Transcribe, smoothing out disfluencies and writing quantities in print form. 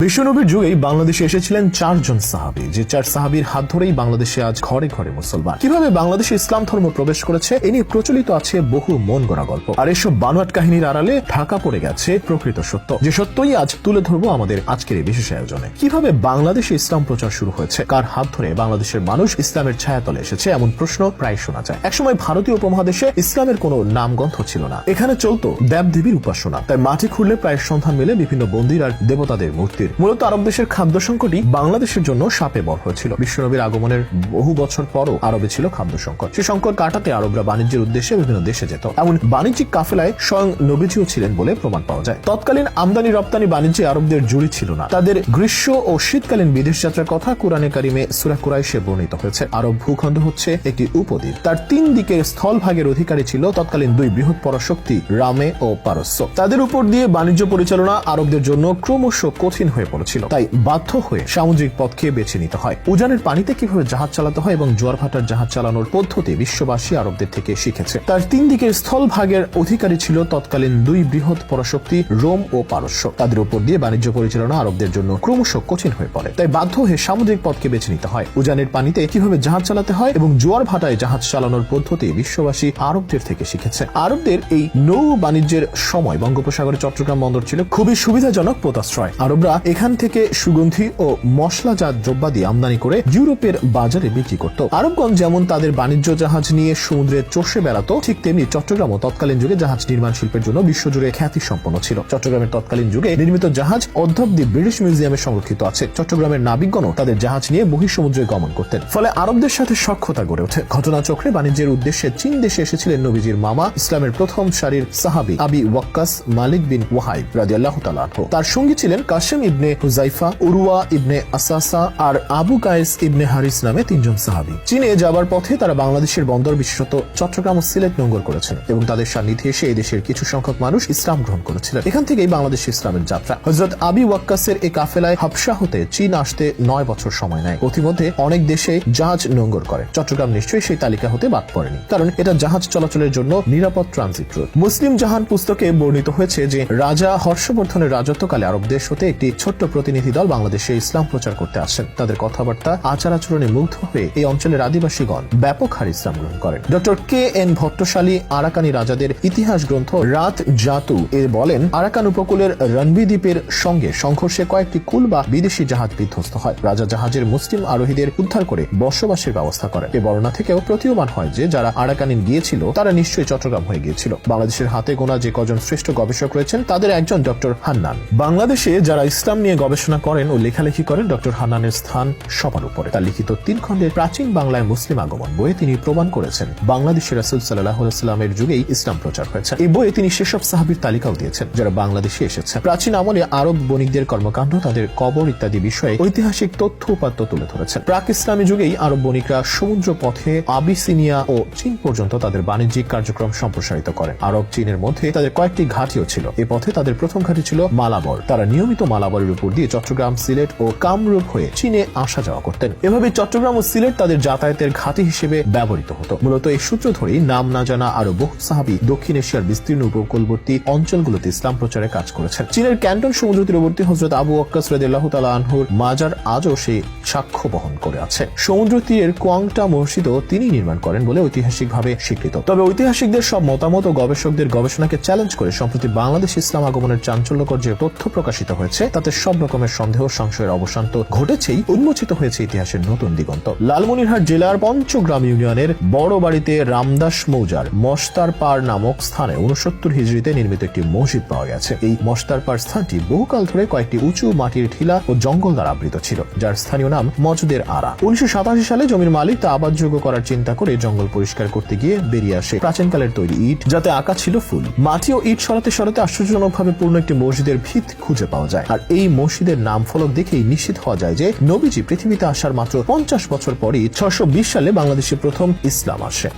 বিশ্বনবীর যুগেই বাংলাদেশে এসেছিলেন চারজন সাহাবী, যে চার সাহাবীর হাত ধরেই বাংলাদেশে আজ ঘরে ঘরে মুসলমান। কিভাবে বাংলাদেশে ইসলাম ধর্ম প্রবেশ করেছে এ নিয়ে প্রচলিত আছে বহু মন গড়া গল্প, আর এসব বানোয়াট কাহিনীর আড়ালে ঢাকা পড়ে গেছে প্রকৃত সত্য, যে সত্যই আজ তুলে ধরবো আমাদের আজকের এই বিশেষ আয়োজনে। কিভাবে বাংলাদেশে ইসলাম প্রচার শুরু হয়েছে, কার হাত ধরে বাংলাদেশের মানুষ ইসলামের ছায়াতলে এসেছে, এমন প্রশ্ন প্রায় শোনা যায়। একসময় ভারতীয় উপমহাদেশে ইসলামের কোনো নামগন্ধ ছিল না, এখানে চলতো দেবদেবীর উপাসনা। তাই মাটি খুঁড়লে প্রায় সন্ধান মেলে বিভিন্ন মন্দির আর দেবতাদের মূর্তির। মূলত আরব দেশের খাদ্য সংকটই বাংলাদেশের জন্য শাপে বর হয়েছিল। বিশ্বনবীর আগমনের বহু বছর পরও আরবে ছিল খাদ্য সংকট। সেই সংকট কাটাতে আরবরা বাণিজ্যের উদ্দেশ্যে বিভিন্ন দেশে যেত। এমন বাণিজ্যিক কাফেলায় স্বয়ং নবীজিও ছিলেন বলে প্রমাণ পাওয়া যায়। তৎকালীন আমদানি রপ্তানি বাণিজ্যে আরবদের জুড়ি ছিল না। তাদের গ্রীষ্ম ও শীতকালীন বিদেশ যাত্রার কথা কুরআনে কারিমে সূরা কুরাইশে বর্ণিত হয়েছে। আরব ভূখণ্ড হচ্ছে একটি উপদ্বীপ। তার তিন দিকের স্থলভাগের অধিকারী ছিল তৎকালীন দুই বৃহৎ পরাশক্তি রামে ও পারস্য। তাদের উপর দিয়ে বাণিজ্য পরিচালনা আরবদের জন্য ক্রমশ কঠিন হয়ে পড়েছিল। তাই বাধ্য হয়ে সামুদ্রিক পথকে বেছে নিতে হয়। উজানের পানিতে কিভাবে জাহাজ চালাতে হয় এবং জোয়ার ভাটার জাহাজ চালানোর পদ্ধতি বিশ্ববাসী আরবদের থেকে শিখেছে। তার তিন দিকের স্থলভাগের অধিকারী ছিল তৎকালীন দুই বৃহৎ পরাশক্তি রোম ও পারস্য। তাদের উপর দিয়ে বাণিজ্য পরিচালনা আরবদের জন্য ক্রমশ কঠিন হয়ে পড়ে। তাই বাধ্য হয়ে সামুদ্রিক পথকে বেছে নিতে হয়। উজানের পানিতে কিভাবে জাহাজ চালাতে হয় এবং জোয়ার ভাটায় জাহাজ চালানোর পদ্ধতি বিশ্ববাসী আরবদের থেকে শিখেছে। আরবদের এই নৌ বাণিজ্যের সময় বঙ্গোপসাগরে চট্টগ্রাম বন্দর ছিল খুবই সুবিধাজনক পোতাশ্রয়। আরবরা এখান থেকে সুগন্ধি ও মশলাজাত দ্রব্যাদি আমদানি করে ইউরোপের বাজারে বিক্রি করত। আরবগণ যেমন তাদের বাণিজ্য জাহাজ নিয়ে সমুদ্রে চষে বেড়াতো, ঠিক তেমনি চট্টগ্রামও তৎকালীন যুগে জাহাজ নির্মাণ শিল্পের জন্য বিশ্বজুড়ে খ্যাতি সম্পন্ন ছিল। চট্টগ্রামের তৎকালীন যুগে নির্মিত জাহাজ অদ্যাবধি ব্রিটিশ মিউজিয়ামে সংরক্ষিত আছে। চট্টগ্রামের নাবিকগণও তাদের জাহাজ নিয়ে বহিঃসমুদ্রে গমন করতেন। ফলে আরবদের সাথে সখ্যতা গড়ে ওঠে। ঘটনাচক্রে বাণিজ্যের উদ্দেশ্যে চীন দেশে এসেছিলেন নবীজির মামা, ইসলামের প্রথম সারির সাহাবী আবি ওয়াক্কাস মালিক বিন ওয়াহাইব রাদিয়াল্লাহু তাআলা আনহু। তার সঙ্গী ছিলেন কাসেম ইবনে হুযাইফা, উরওয়া ইবনে আসাসা আর আবু কায়েস ইবনে হারিস নামে তিনজন সাহাবী। চীনে যাবার পথে তারা বাংলাদেশের বন্দর বিশেষত চট্টগ্রাম ও সিলেট নোঙ্গর করেছেন এবং তাদের সান্নিধ্যে এসে এই দেশের কিছু সংখ্যক মানুষ ইসলাম গ্রহণ করেছিলেন। এখান থেকেই বাংলাদেশে ইসলামের যাত্রা। হযরত আবি ওয়াক্কাসের এই কাফেলায় হাবশা হতে চীন আসতে 9 বছর সময় নেয়। ইতিমধ্যে অনেক দেশে জাহাজ নোঙ্গর করে। চট্টগ্রাম নিশ্চয়ই সেই তালিকা হতে বাদ পড়েনি, কারণ এটা জাহাজ চলাচলের জন্য নিরাপদ ট্রানজিট রুট। মুসলিম জাহান পুস্তকে বর্ণিত হয়েছে যে রাজা হর্ষবর্ধনের রাজত্বকালে আরব দেশ হতে একটি ছোট্ট প্রতিনিধি দল বাংলাদেশে ইসলাম প্রচার করতে আসেন। তাদের কথাবার্তা আচার আচরণে মুগ্ধ হয়ে এই অঞ্চলের আদিবাসীগণ ব্যাপক হারে ইসলাম গ্রহণ করেন। Doctor K N. ভট্টশালী আরাকানি রাজাদের ইতিহাস গ্রন্থ রাত জাতু এ বলেন, আরাকান উপকূলের রণবি দ্বীপের সঙ্গে সংঘর্ষে কয়েকটি কুল বা বিদেশি জাহাজ বিধ্বস্ত হয়। রাজা জাহাজের মুসলিম আরোহীদের উদ্ধার করে বসবাসের ব্যবস্থা করেন। এই বর্ণনা থেকেও প্রতীয়মান হয় যে যারা আরাকানিন গিয়েছিল তারা নিশ্চয়ই চট্টগ্রাম হয়ে গিয়েছিল। বাংলাদেশের হাতে গোনা যে কজন শ্রেষ্ঠ গবেষক রয়েছেন তাদের একজন ডক্টর হান্নান। বাংলাদেশে যারা ইসলাম নিয়ে গবেষণা করেন ও লেখালেখি করেন, ডক্টর হান্নানের স্থান সবার উপরে। তার লিখিত 3 খণ্ডের প্রাচীন বাংলায় মুসলিম আগমন বইয়ে তিনি প্রমাণ করেছেন বাংলাদেশে রাসূল সাল্লাল্লাহু আলাইহি ওয়াসাল্লামের যুগেই ইসলাম প্রচার হয়েছে। এই বইয়ে তিনি সেসব সাহাবীর তালিকাও দিয়েছেন যারা বাংলাদেশে এসেছেন। প্রাচীন আমলে আরব বণিকদের কর্মকাণ্ড, তাদের কবর ইত্যাদি বিষয়ে ঐতিহাসিক তথ্য উপাত্ত তুলে ধরেছেন। প্রাক ইসলামী যুগেই আরব বণিকরা সমুদ্র পথে আবিসিনিয়া ও চীন পর্যন্ত তাদের বাণিজ্যিক কার্যক্রম সম্প্রসারিত করেন। আরব চীনের মধ্যে তাদের কয়েকটি ঘাঁটিও ছিল। এই পথে তাদের প্রথম ঘাঁটি ছিল মালাবর। তারা নিয়মিত মালাবরের উপর দিয়ে চট্টগ্রাম, সিলেট ও কামরূপ হয়ে চীনে আসা যাওয়া করতেন। এভাবে চট্টগ্রাম ও সিলেট তাদের যাতায়াতের ঘাঁটি হিসেবে ব্যবহৃত হতো। মূলত এই সূত্র ধরেই নাম না জানা আরো বহু সাহাবী দক্ষিণ এশিয়ার বিস্তীর্ণ উপকূলবর্তী অঞ্চলগুলোতে ইসলাম প্রচারে কাজ করেছেন। চীনের ক্যান্টন সমুদ্র তীরবর্তী হযরত আবু ওয়াক্কাস রাদিয়াল্লাহু তাআলা আনহুর মাজার আজও সেই সাক্ষ্য বহন করে আছে। সমুদ্র তীরের কোয়াংটা মসজিদও তিনি নির্মাণ করেন বলে ঐতিহাসিকভাবে স্বীকৃত। তবে ঐতিহাসিকদের সব মতামত ও গবেষকদের গবেষণাকে চ্যালেঞ্জ করে সম্প্রতি বাংলাদেশ ইসলাম আগমনের চাঞ্চল্যকর যে তথ্য প্রকাশিত হয়েছে তাতে সব রকমের সন্দেহ সংশয়ের অবসান তো ঘটেছেই, উন্মোচিত হয়েছে ইতিহাসের নতুন দিগন্ত। লালমনিরহাট জেলার পঞ্চগ্রাম ইউনিয়নের বড় বাড়িতে রামদাস মৌজার মস্তারপাড় নামক স্থানে 69 হিজরিতে নির্মিত একটি মসজিদ পাওয়া গেছে। এই মস্তারপাড় স্থানটি বহুকাল ধরে কয়েকটি উঁচু মাটির টিলা ও জঙ্গল দ্বারা আবৃত ছিল, যার স্থানীয় নাম মজদের আরা। 1987 সালে জমির মালিক তা আবাদযোগ্য করার চিন্তা করে জঙ্গল পরিষ্কার করতে গিয়ে বেরিয়ে আসে প্রাচীনকালের তৈরি ইট, যাতে আঁকা ছিল ফুল। মাটি ও ইট সরাতে সরাতে আশ্চর্যজনকভাবে পূর্ণ একটি মসজিদের ভিত খুঁজে পাওয়া যায়। আর এই মসজিদের নাম ফলক দেখেই নিশ্চিত হওয়া যায় যে নবীজি পৃথিবীতে আসার মাত্র 50 বছর পরই 620 সালে বাংলাদেশে প্রথম ইসলাম আসে।